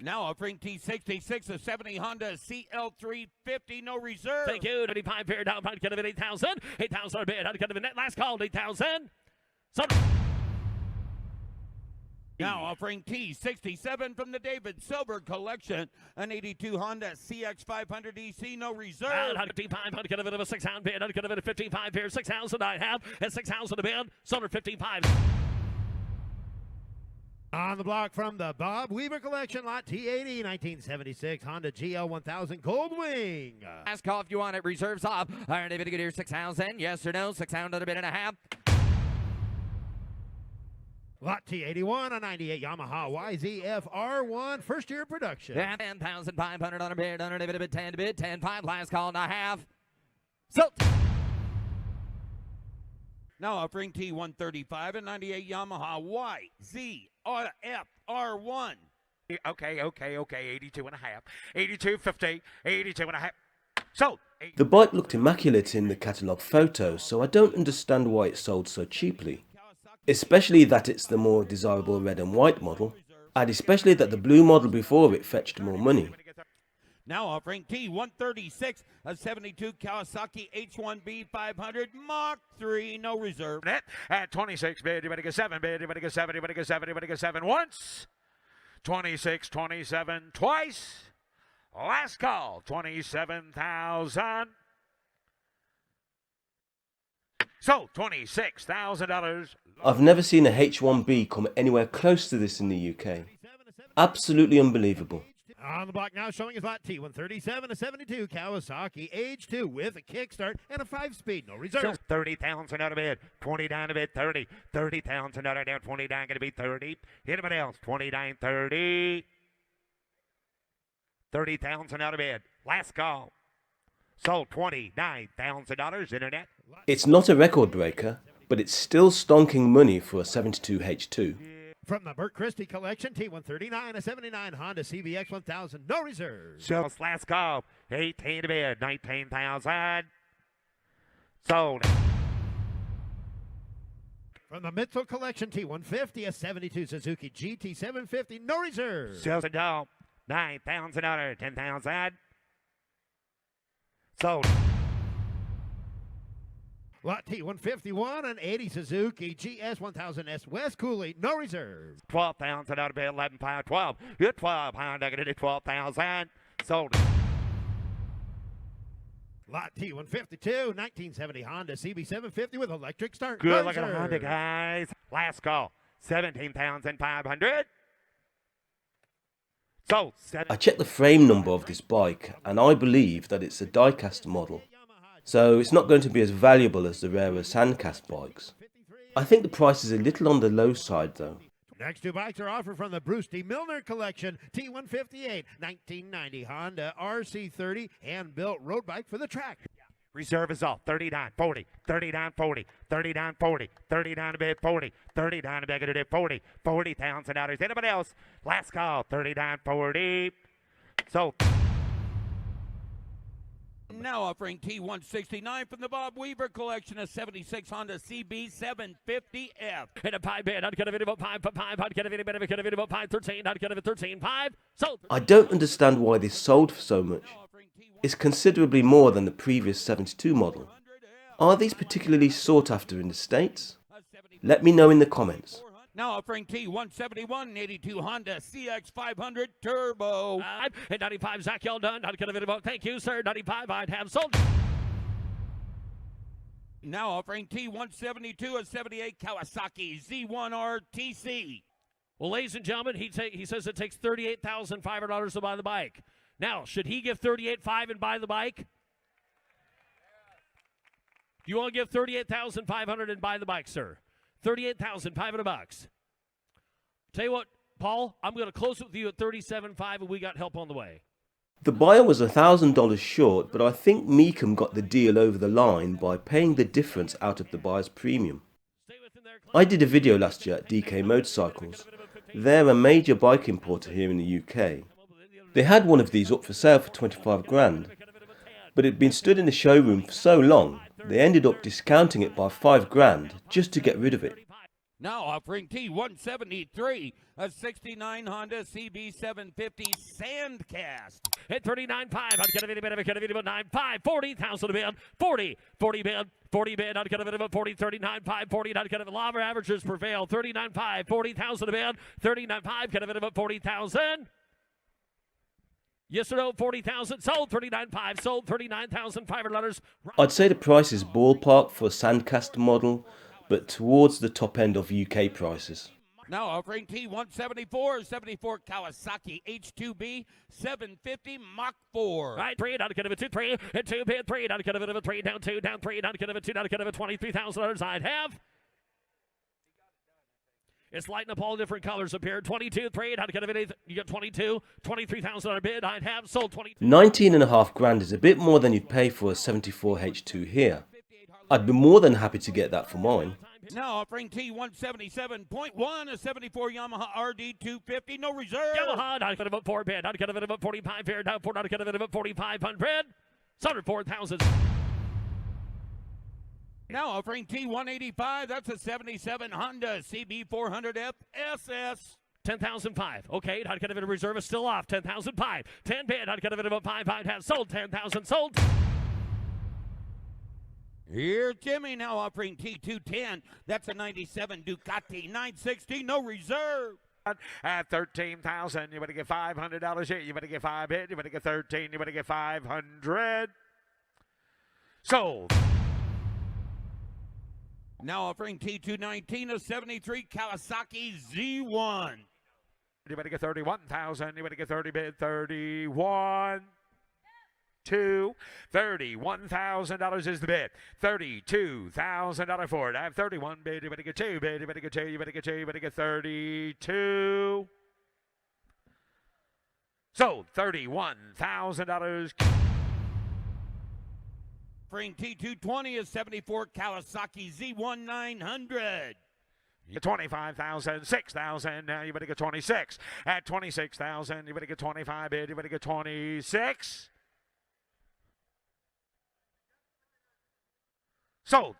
Now offering T66, a 70 Honda CL350, no reserve. Thank you. 95 pair down, kind of 8,000. 8,000 on a bid, kind of a net. Last call, 8,000. So. Now offering T67 from the David Silver Collection, an 82 Honda CX500 EC, no reserve. 155, kind of a 6,000 bid, kind of a 55 pair, 6,000 I have, and 6,000 a bid. Sold 55. On the block from the Bob Weaver Collection, lot T80, 1976 Honda GL1000 Goldwing. Last call if you want it. Reserves off. Iron David Goodyear 6,000. Yes or no? 6,000 a bid and a half. Lot T81, a 98 Yamaha YZF R1, first year production. And 10,500 on a bid. Under David a bid 10 to bid. 10-5. Last call and a half. Sold. Now offering T135, a 98 Yamaha YZF R1. Okay. 82 and a half. 82.50. 82 and a half. Sold. The bike looked immaculate in the catalogue photos, so I don't understand why it sold so cheaply. Especially that it's the more desirable red and white model, and especially that the blue model before it fetched more money. Now offering T136, a 72 Kawasaki H1B 500 Mach 3, no reserve. Net at 26 bid, you better get 7 bid, you better get 7, you better get 7, you better get 7 once. 26, 27 twice. Last call, 27,000. So, $26,000. I've never seen a H1B come anywhere close to this in the UK. Absolutely unbelievable. On the block now showing his lot T137, a 72 Kawasaki H2 with a kickstart and a 5-speed, no reserve. So 30,000 out of bid, 29 to bid, 30. 30,000 out of down, 29 going to be 30. Anybody else? 29, 30. 30,000 out of bid. Last call. Sold $29,000 internet. It's not a record breaker, but it's still stonking money for a 72 H2. From the Burt Christie Collection, T139, a 79 Honda CBX 1000, no reserve. So last call, 18 to bid, 19,000. Sold. From the Mitchell Collection, T150, a 72 Suzuki GT 750, no reserve. Sales and down, $9,000, 10,000. Sold. Lot T151, an 80 Suzuki GS 1000S West Cooley, no reserve. 12,000 out of bid, 11,500, 12. Good 12, Honda going to do 12,000. Sold. Lot T152, 1970 Honda CB750 with electric start. Good no looking reserve. Honda, guys. Last call, 17,500. Sold. I checked the frame number of this bike, and I believe that it's a die-cast model, so it's not going to be as valuable as the rarer sandcast bikes. I think the price is a little on the low side though. Next two bikes are offered from the Bruce D. Milner Collection, T158, 1990 Honda RC30, hand-built road bike for the track. Reserve is off. 39, 40, 39, 40, 39, 40, 39 a bid, 40, 39 a bid, gonna do 40, $40,000. Anybody else? Last call, 39, 40. So. Now offering T169 from the Bob Weaver Collection, a 76 Honda CB750F. And a 5 bid, I'd get a video about 5 for 5, I'd get a video about 5, 13, I'd get a 13, 5. Sold. I don't understand why this sold for so much. It's considerably more than the previous 72 model. Are these particularly sought after in the States? Let me know in the comments. Now offering T171, 82 Honda CX500 Turbo. And 95, Zach, y'all done. I'd get a video about, thank you, sir. 95, I'd have sold. Now offering T172, a 78 Kawasaki Z1R TC. Well, ladies and gentlemen, he says it takes $38,500 to buy the bike. Now, should he give $38,500 and buy the bike? Do you want to give $38,500 and buy the bike, sir? $38,500. Tell you what, Paul, I'm going to close it with you at $37,500, and we got help on the way. The buyer was $1,000 short, but I think Mecum got the deal over the line by paying the difference out of the buyer's premium. I did a video last year at DK Motorcycles. They're a major bike importer here in the UK. They had one of these up for sale for 25 grand, but it'd been stood in the showroom for so long, they ended up discounting it by 5 grand just to get rid of it. Now offering T173, a 69 Honda CB750 Sandcast. At 39.5, I'd get a bit of a 9.5, 40,000 a bid, 40 bid, 40 bid, I'd get a bit of a 40, 39.5, 40, I'd get a lava averages prevail, 39.5, 40,000 a bid, 39.5, get a bit of a 40,000. Yes or no, 40,000, sold 39.5, sold $39,500. I'd say the price is ballpark for a Sandcaster model, but towards the top end of UK prices. Now offering T174, 74 Kawasaki H2B 750 Mach 4. Right, 3, not get of a 2, 3, and 2 bid, 3, not get of a 3, down 2, down 3, not get of a 2, not get of a $23,000 I'd have. It's lighting up all different colors up here. 22, 3, not get of it. You got 22, $23,000 bid. I'd have sold 20. 19.5 grand is a bit more than you'd pay for a 74 H2 here. I'd be more than happy to get that for mine. Now offering T177.1, a 74 Yamaha RD250, no reserve. Yamaha, not get of a 4 bid. Not get of it about 45 here. Down 4, not get of it about 4,500. Sold 4,000. Now offering T185, that's a 77 Honda CB400F SS. 10,005. Okay, not get of it. A reserve is still off. 10,005. 10 bid. Not get of it about 5. I'd have sold 10,000. Sold. Here's Jimmy now offering T210. That's a 97 Ducati 960, no reserve. At 13,000, you better get $500 here. You better get 5 hit. You better get 13. You better get 500. Sold. Now offering T219, a 73 Kawasaki Z1. You better get 31,000. You better get 30 bid. 31. Two, $31,000 is the bid. $32,000 for it. I have 31 bid. You better get 2 bid. You better get 2. You better get 2. You better get 32. Sold $31,000. Offering T220 is 74 Kawasaki Z1 900. 25,000, 6,000. Now you better get 26. At 26,000, you better get 25 bid. You better get 26. Sold.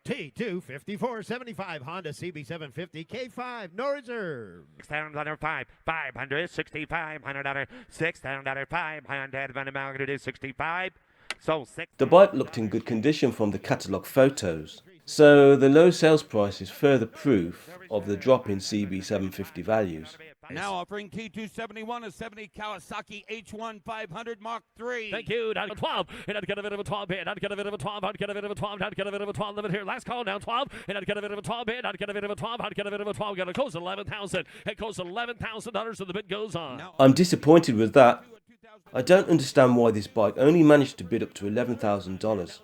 T254.75 Honda CB750 K5, no reserve. $6,000, $500, $6,500, $6,000, $500, and I'm going to do 65. Sold 6. The bike looked in good condition from the catalogue photos, so the low sales price is further proof of the drop in CB750 values. Now offering T271, a 70 Kawasaki H1 500 Mach 3. Thank you. Down to 12. And I'd get a bit of a 12 bid. I'd get a bit of a 12. I'd get a bit of a 12. I'd get a bit of a 12. Limit here. Last call down 12. And I'd get a bit of a 12 bid. I'd get a bit of a 12. I'd get a bit of a 12. Got to close 11,000. It goes $11,000 and the bid goes on. I'm disappointed with that. I don't understand why this bike only managed to bid up to $11,000,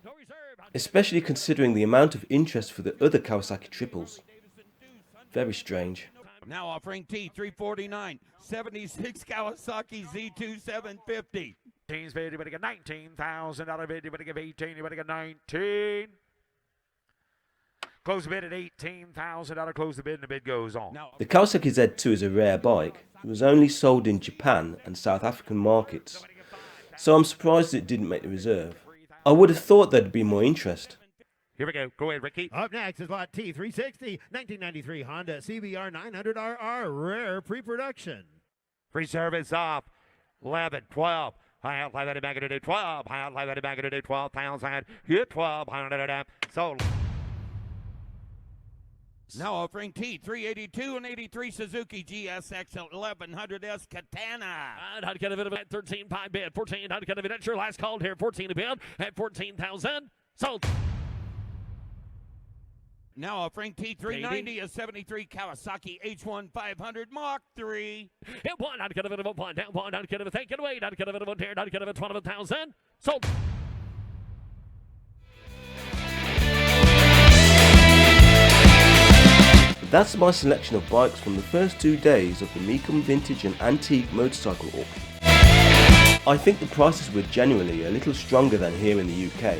especially considering the amount of interest for the other Kawasaki triples. Very strange. Now offering T349, 76 Kawasaki Z2 750. Teens bid, you better get $19,000 bid, you better get 18, you better get 19. Close the bid at $18,000, close the bid and the bid goes on. The Kawasaki Z2 is a rare bike. It was only sold in Japan and South African markets, so I'm surprised it didn't make the reserve. I would have thought there'd be more interest. Here we go. Go ahead, Ricky. Up next is lot T360, 1993 Honda CBR 900RR, rare pre-production. Reserve is off. 11, 12. I outline that back into 12. I outline that back into 12,000. Hit 1,200. Sold. Now offering T382 and 83 Suzuki GSX 1100S Katana. And I'd get a bit of a 13.5 bid. 14. I'd get a bit extra. Last called here. 14 a bid at 14,000. Sold. Now offering T390, a 73 Kawasaki H1 500 Mach 3. Hit 1. I'd get a bit of a 1. Down 1. I'd get a bit of a thank and wait. I'd get a bit of a tear. I'd get a bit of 12,000. Sold. That's my selection of bikes from the first 2 days of the Mecum Vintage and Antique Motorcycle Auction. I think the prices were generally a little stronger than here in the UK.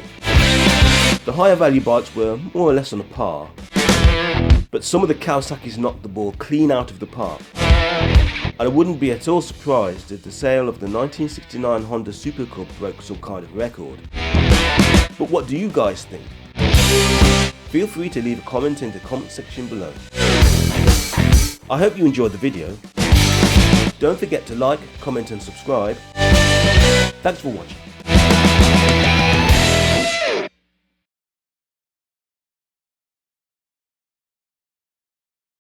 The higher value bikes were more or less on a par, but some of the Kawasaki's knocked the ball clean out of the park. And I wouldn't be at all surprised if the sale of the 1969 Honda Super Cub broke some kind of record. But what do you guys think? feel free to leave a comment in the comment section below. I hope you enjoyed the video. Don't forget to like, comment and subscribe. Thanks for watching.